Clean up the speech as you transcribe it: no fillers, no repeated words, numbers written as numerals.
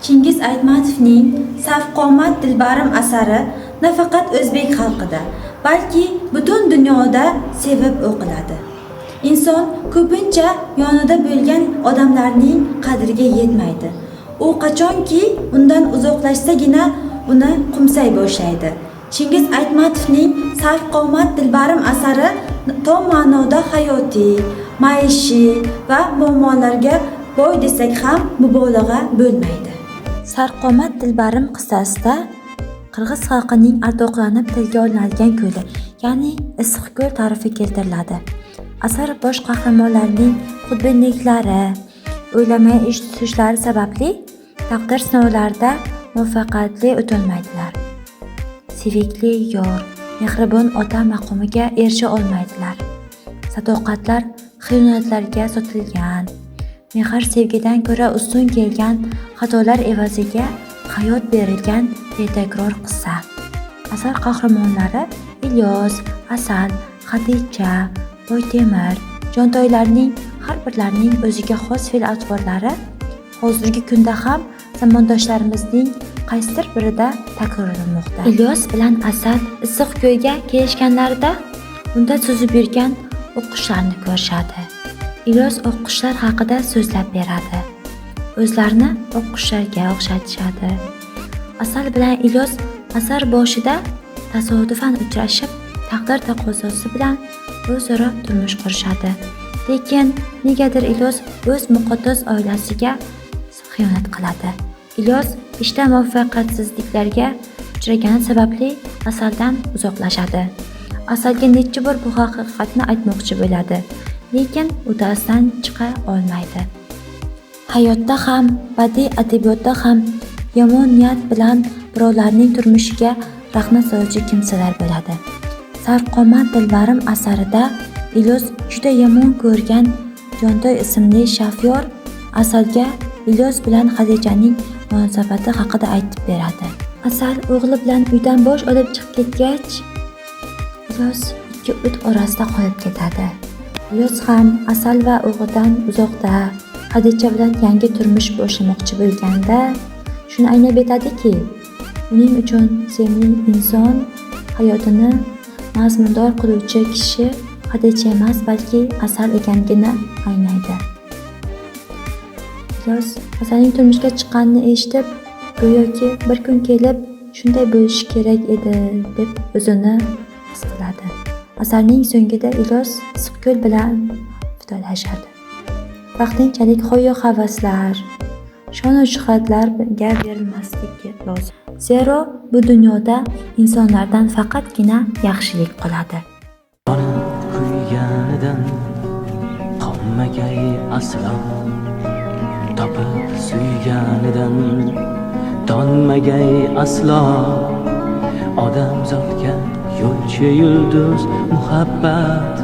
Chingiz Aytmatovning Safqomat Dilbarim asari nafaqat o'zbek xalqida, balki butun dunyoda sevib o'qiladi. Inson ko'pincha yonida bo'lgan odamlarning qadriga yetmaydi. U qachonki undan uzoqlashsagina uni qumsay boshlaydi. Chingiz Aytmatovning Safqomat Dilbarim asari tom ma'noda hayotiy, maishiy va muammolarga boy desak ham mubolag'a bo'lmaydi. Sarvqomat Dilbarim qissasida qirg'iz xalqining ardoqlanib tilga olinadigan ko'li, ya'ni Issiqko'l tarifi keltiriladi. Asar bosh qahramonlarning xudbinliklari, o'ylamay ish tutishlari sababli taqdir sinovlarida muvaffaqiyatli o'tolmaydilar. Sevikli yor, mehribon ota maqomiga erisha olmaydilar. Sadoqatlar xiyonatlarga sotilgan, mehr sevgidan ko'ra ustun kelgan, xatolar evaziga hayot berilgan betakror qissa. Asar qahramonlari Ilyos, Asal, Xadicha, Boytemir, Jontoylarning har birlarining o'ziga xos fe'l-atvorlari hozirgi kunda ham zamondoshlarimizning qaysidir birida takrorlanmoqda. Ilyos bilan Asal Issiqko'lga kelishganlarida unda suzib yurgan o'qqushlarni ko'rishadi. Ilyos o'qqushlar haqida so'zlab beradi. O'zlarini o'qqushlarga o'xshatishadi. Asal bilan Ilyos asar boshida tasodifan uchrashib, taqdir taqozosi bilan o'zaro turmush qurishadi. Lekin negadir Ilyos o'z muqaddas oilasiga xiyonat qiladi. Ilyos ishda muvaffaqiyatsizliklarga uchragani sababli Asaldan uzoqlashadi. Asalga necha bor bu haqiqatni aytmoqchi bo'ladi, lekin uddasidan chiqa olmaydi. Hayotda ham, badiiy adabiyotda ham yomon niyat bilan birovlarning turmushiga rahna soluvchi kimsalar bo'ladi. Safqomat Dilbarim asarida Ilyos juda yomon ko'rgan Jontoy ismli shofyor Asalga Ilyos bilan Xadichaning munosabati haqida aytib beradi. Asal o'g'li bilan uydan bosh olib chiqib ketgach, Ilyos ikki o't orasida qolib ketadi. Ilyos ham Asal va o'g'lidan uzoqda Xadicha bilan yangi turmush boshlamoqchi bo'lganda shuni aynab aytadiki, uning uchun sevimli inson hayotini mazmundor qiluvchi kishi Xadicha emas, balki Asal ekanligini aynaydi. Ilyos Asalning turmushga chiqqanini eshitib, go'yoki bir kun kelib shunday bo'lishi kerak edi deb o'zini his qiladi. Asarning so'ngida Ilyos Issiqko'l bilan vidolashadi. Vaqtinchalik hoyu-havaslar, shon-u shuhratlarga berilmasligi lozim. Zero bu dunyoda insonlardan faqatgina yaxshilik qoladi. Kuyganidan qolmagay aslo, topib suyganidan donmagay aslo. Odamzodga yo'lchi yulduz muhabbat